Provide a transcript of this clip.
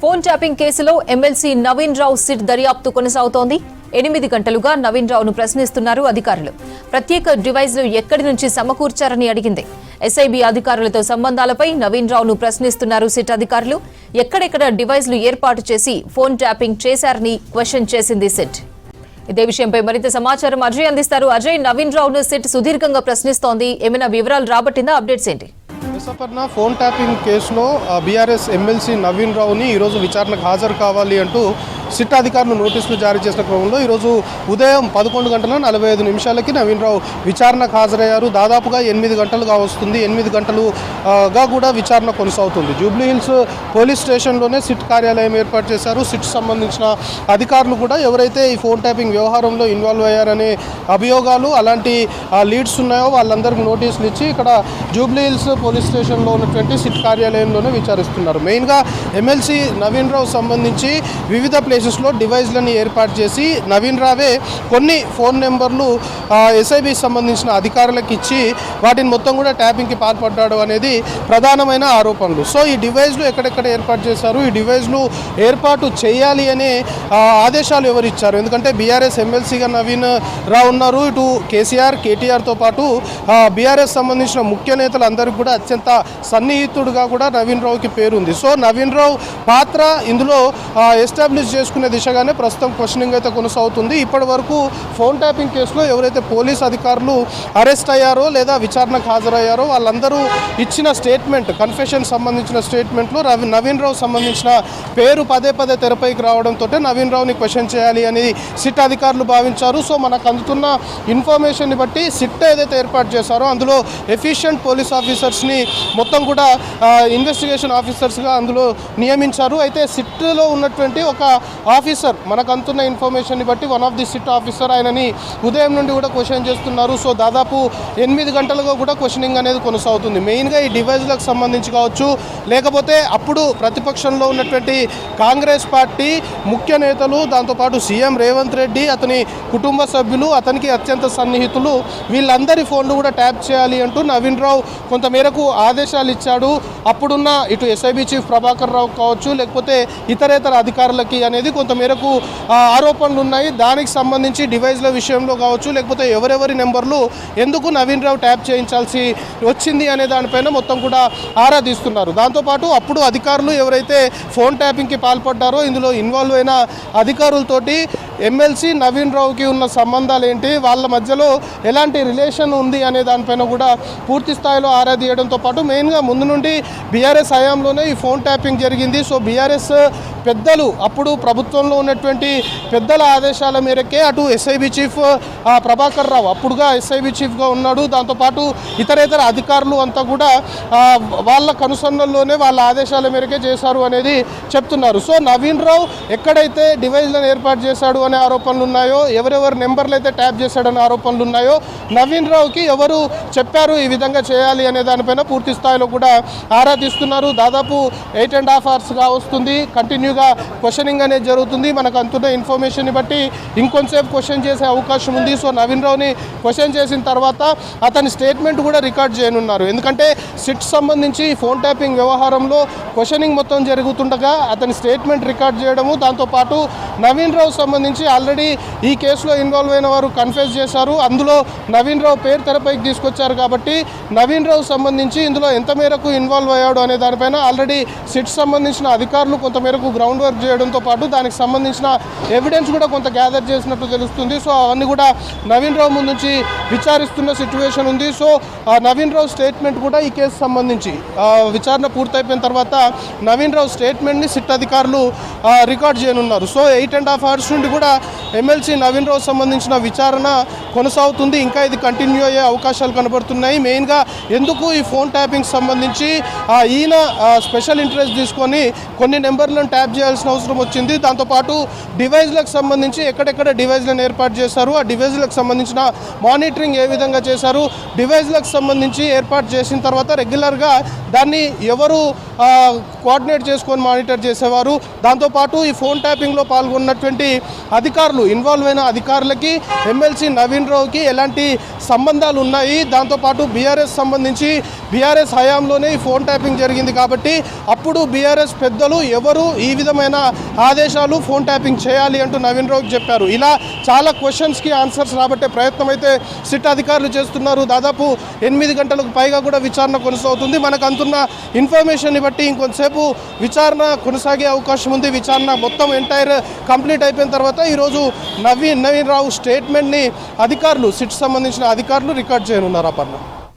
Phone tapping కేసులో MLC Naveen రావు SIT దర్యాప్తు కొనసాగుతోంది. 8 గంటలుగా నవీన్ రావును ప్రశ్నిస్తున్నారు అధికారులు. ప్రత్యేక డివైజ్లు ఎక్కడి నుంచి సమకూర్చారని అడిగింది. ఎస్ఐబి అధికారులతో సంబంధాలపై నవీన్ రావును ప్రశ్నిస్తున్నారు సిట్ అధికారులు. ఎక్కడెక్కడ డివైజ్లు ఏర్పాటు చేసి ఫోన్ ట్యాపింగ్ చేశారని క్వశ్చన్ చేసింది సిట్. ఇదే విషయంపై మరింత సమాచారం అజయ్ అందిస్తారు. అజయ్, నవీన్ రావును సిట్ సుదీర్ఘంగా ప్రశ్నిస్తోంది. ఏమైనా వివరాలు రాబట్టిందా? అప్డేట్స్ ఏంటి? విశాఖపట్న ఫోన్ ట్యాపింగ్ కేసులో బీఆర్ఎస్ ఎమ్మెల్సీ నవీన్ రావుని ఈరోజు విచారణకు హాజరు కావాలి అంటూ సిట్ అధికారులు నోటీసులు జారీ చేసిన క్రమంలో ఈరోజు ఉదయం 11:45 నవీన్ రావు విచారణకు హాజరయ్యారు. దాదాపుగా 8 గంటలుగా వస్తుంది. 8 గంటలుగా కూడా విచారణ కొనసాగుతుంది. జూబ్లీహిల్స్ పోలీస్ స్టేషన్లోనే సిట్ కార్యాలయం ఏర్పాటు చేశారు. సిట్ సంబంధించిన అధికారులు కూడా ఎవరైతే ఈ ఫోన్ ట్యాపింగ్ వ్యవహారంలో ఇన్వాల్వ్ అయ్యారనే అభియోగాలు అలాంటి లీడ్స్ ఉన్నాయో వాళ్ళందరికీ నోటీసులు ఇచ్చి ఇక్కడ జూబ్లీహిల్స్ పోలీస్ స్టేషన్లో ఉన్నటువంటి సిట్ కార్యాలయంలోనే విచారిస్తున్నారు. మెయిన్గా ఎమ్మెల్సీ నవీన్ రావు సంబంధించి వివిధ ప్లేసెస్లో డివైజ్లని ఏర్పాటు చేసి నవీన్ రావే కొన్ని ఫోన్ నెంబర్లు ఎస్ఐబికి సంబంధించిన అధికారులకు ఇచ్చి వాటిని మొత్తం కూడా ట్యాపింగ్కి పాల్పడ్డాడు అనేది ప్రధానమైన ఆరోపణలు. సో ఈ డివైజ్లు ఎక్కడెక్కడ ఏర్పాటు చేశారు, ఈ డివైజ్లు ఏర్పాటు చేయాలి అనే ఆదేశాలు ఎవరు ఇచ్చారు? ఎందుకంటే బీఆర్ఎస్ ఎమ్మెల్సీగా నవీన్ రావు ఉన్నారు. ఇటు కేసీఆర్, కేటీఆర్తో పాటు బీఆర్ఎస్ సంబంధించిన ముఖ్య నేతలందరికీ కూడా అత్యంత సన్నిహితుడుగా కూడా నవీన్ రావుకి పేరుంది. సో నవీన్ రావు పాత్ర ఇందులో ఎస్టాబ్లిష్ చేసుకునే దిశగానే ప్రస్తుతం క్వశ్చనింగ్ అయితే కొనసాగుతుంది. ఇప్పటి వరకు ఫోన్ ట్యాపింగ్ కేసులో ఎవరైతే పోలీస్ అధికారులు అరెస్ట్ అయ్యారో లేదా విచారణకు హాజరయ్యారో వాళ్ళందరూ ఇచ్చిన స్టేట్మెంట్, కన్ఫెషన్ సంబంధించిన స్టేట్మెంట్లో నవీన్ రావు సంబంధించిన పేరు పదే తెరపైకి రావడంతో నవీన్ రావుని క్వశ్చన్ చేయాలి అని సిట్ అధికారులు భావించారు. సో మనకు అందుతున్న ఇన్ఫర్మేషన్ని బట్టి సిట్ ఏదైతే ఏర్పాటు చేశారో అందులో ఎఫిషియెంట్ పోలీస్ ఆఫీసర్స్ని మొత్తం కూడా ఇన్వెస్టిగేషన్ ఆఫీసర్స్గా అందులో నియమించారు. అయితే సిట్లో ఉన్నటువంటి ఒక ఆఫీసర్ మనకు అందుతున్న ఇన్ఫర్మేషన్ని బట్టి one of the SIT officer ఆయనని ఉదయం నుండి కూడా క్వశ్చన్ చేస్తున్నారు. సో దాదాపు 8 గంటలుగా కూడా క్వశ్చనింగ్ అనేది కొనసాగుతుంది. మెయిన్గా ఈ డివైజ్లకు సంబంధించి కావచ్చు, లేకపోతే అప్పుడు ప్రతిపక్షంలో ఉన్నటువంటి కాంగ్రెస్ పార్టీ ముఖ్య నేతలు, దాంతోపాటు సీఎం రేవంత్ రెడ్డి, అతని కుటుంబ సభ్యులు, అతనికి అత్యంత సన్నిహితులు, వీళ్ళందరి ఫోన్లు కూడా ట్యాప్ చేయాలి అంటూ నవీన్ రావు కొంతమేరకు ఆదేశాలు ఇచ్చాడు. అప్పుడున్న ఇటు ఎస్ఐబి చీఫ్ ప్రభాకర్ రావు కావచ్చు, లేకపోతే ఇతరేతర అధికారులకి అనేది కొంతమేరకు ఆరోపణలు ఉన్నాయి. దానికి సంబంధించి డివైజ్ల విషయంలో కావచ్చు, లేకపోతే ఎవరెవరి నెంబర్లు ఎందుకు నవీన్ రావు ట్యాప్ చేయించాల్సి వచ్చింది అనే దానిపైన మొత్తం కూడా ఆరా తీస్తున్నారు. దాంతోపాటు అప్పుడు అధికారులు ఎవరైతే ఫోన్ ట్యాపింగ్కి పాల్పడ్డారో ఇందులో ఇన్వాల్వ్ అయిన అధికారులతోటి ఎమ్మెల్సీ నవీన్ రావుకి ఉన్న సంబంధాలు ఏంటి, వాళ్ళ మధ్యలో ఎలాంటి రిలేషన్ ఉంది అనే దానిపైన కూడా పూర్తి స్థాయిలో ఆరా తీయడంతో పాటు మెయిన్గా ముందు నుండి బీఆర్ఎస్ హయాంలోనే ఈ ఫోన్ ట్యాపింగ్ జరిగింది. సో బీఆర్ఎస్ పెద్దలు, అప్పుడు ప్రభుత్వంలో ఉన్నటువంటి పెద్దల ఆదేశాల మేరకే అటు SIB chief Prabhakar Rao అప్పుడుగా SIB చీఫ్గా ఉన్నాడు. దాంతోపాటు ఇతరేతర అధికారులు అంతా కూడా వాళ్ళ కనుసన్నల్లోనే వాళ్ళ ఆదేశాల మేరకే చేశారు అనేది చెప్తున్నారు. సో నవీన్ రావు ఎక్కడైతే డివైజ్లను ఏర్పాటు చేశాడు అనే ఆరోపణలు ఉన్నాయో, ఎవరెవరు నెంబర్లు అయితే ట్యాప్ చేశాడనే ఆరోపణలు ఉన్నాయో, నవీన్ రావుకి ఎవరు చెప్పారు ఈ విధంగా చేయాలి అనే దానిపైన పూర్తి స్థాయిలో కూడా ఆరా తీస్తున్నారు. దాదాపు 8.5 అవర్స్గా వస్తుంది. కంటిన్యూగా క్వశ్చనింగ్ అనేది జరుగుతుంది. మనకు అందుతున్న ఇన్ఫర్మేషన్ని బట్టి ఇంకొంతసేపు క్వశ్చన్ చేసే అవకాశం ఉంది. సో నవీన్ రావుని క్వశ్చన్ చేసిన తర్వాత అతని స్టేట్మెంట్ కూడా రికార్డ్ చేయనున్నారు. ఎందుకంటే సిట్ సంబంధించి ఫోన్ ట్యాపింగ్ వ్యవహారంలో క్వశ్చనింగ్ మొత్తం జరుగుతుండగా అతని స్టేట్మెంట్ రికార్డ్ చేయడము, దాంతోపాటు నవీన్ రావు సంబంధించి ఆల్రెడీ ఈ కేసులో ఇన్వాల్వ్ అయిన వారు కన్ఫెస్ చేశారు. అందులో నవీన్ రావు పేరు తెరపైకి తీసుకొచ్చారు కాబట్టి నవీన్ రావు సంబంధించి ఇందులో ఎంత మేరకు ఇన్వాల్వ్ అయ్యాడు అనే దానిపైన ఆల్రెడీ సిట్ సంబంధించిన అధికారులు కొంతమేరకు గ్రౌండ్ వర్క్ చేయడంతో పాటు దానికి సంబంధించిన ఎవిడెన్స్ కూడా కొంత గ్యాదర్ చేసినట్టు తెలుస్తుంది. సో అవన్నీ కూడా నవీన్ రావు ముందు నుంచి విచారిస్తున్న సిచ్యువేషన్ ఉంది. సో నవీన్ రావు స్టేట్మెంట్ కూడా ఈ కేసు సంబంధించి విచారణ పూర్తయిపోయిన తర్వాత నవీన్ రావు స్టేట్మెంట్ని సిట్ అధికారులు రికార్డ్ చేయనున్నారు. సో 8.5 అవర్స్ నుండి కూడా ఎమ్మెల్సీ నవీన్ రావు సంబంధించిన విచారణ కొనసాగుతుంది. ఇంకా ఇది కంటిన్యూ అయ్యే అవకాశాలు కనబడుతున్నాయి. మెయిన్గా ఎందుకు ఈ ఫోన్ ట్యాపింగ్ సంబంధించి ఈయన స్పెషల్ ఇంట్రెస్ట్ తీసుకొని కొన్ని నెంబర్లను ట్యాప్ చేయాల్సిన అవసరం వచ్చింది. దాంతోపాటు డివైజ్లకు సంబంధించి ఎక్కడెక్కడ డివైజ్లను ఏర్పాటు చేశారు, ఆ డివైజ్లకు సంబంధించిన మానిటరింగ్ ఏ విధంగా చేశారు, డివైజ్లకు సంబంధించి ఏర్పాటు చేసిన తర్వాత రెగ్యులర్గా దాన్ని ఎవరు కోఆర్డినేట్ చేసుకొని మానిటర్ చేసేవారు, దాంతోపాటు ఈ ఫోన్ ట్యాపింగ్లో పాల్గొన్నటువంటి అధికారులు, ఇన్వాల్వ్ అయిన అధికారులకి ఎమ్మెల్సీ నవీన్ రావుకి ఎలాంటి సంబంధాలు ఉన్నాయి, దాంతోపాటు బీఆర్ఎస్ సంబంధించి బీఆర్ఎస్ హయాంలోనే ఈ ఫోన్ ట్యాపింగ్ జరిగింది కాబట్టి అప్పుడు బీఆర్ఎస్ పెద్దలు ఎవరు ఈ విధమైన ఆదేశాలు ఫోన్ ట్యాపింగ్ చేయాలి అంటూ నవీన్ రావుకి చెప్పారు. ఇలా చాలా క్వశ్చన్స్కి ఆన్సర్స్ రాబట్టే ప్రయత్నం అయితే సిట్ అధికారులు చేస్తున్నారు. దాదాపు 8 గంటలకు పైగా కూడా విచారణ కొనసాగుతుంది. మనకు అందుతున్న ఇన్ఫర్మేషన్ బట్టి ఇంకొంతసేపు విచారణ కొనసాగే అవకాశం ఉంది. విచారణ మొత్తం ఎంటైర్ కంప్లీట్ అయిపోయిన తర్వాత ఈరోజు నవీన్ రావు స్టేట్మెంట్ని అధికారులు, సిట్ సంబంధించిన అధికారులు రికార్డ్ చేయనున్నారు. అపర్ణ.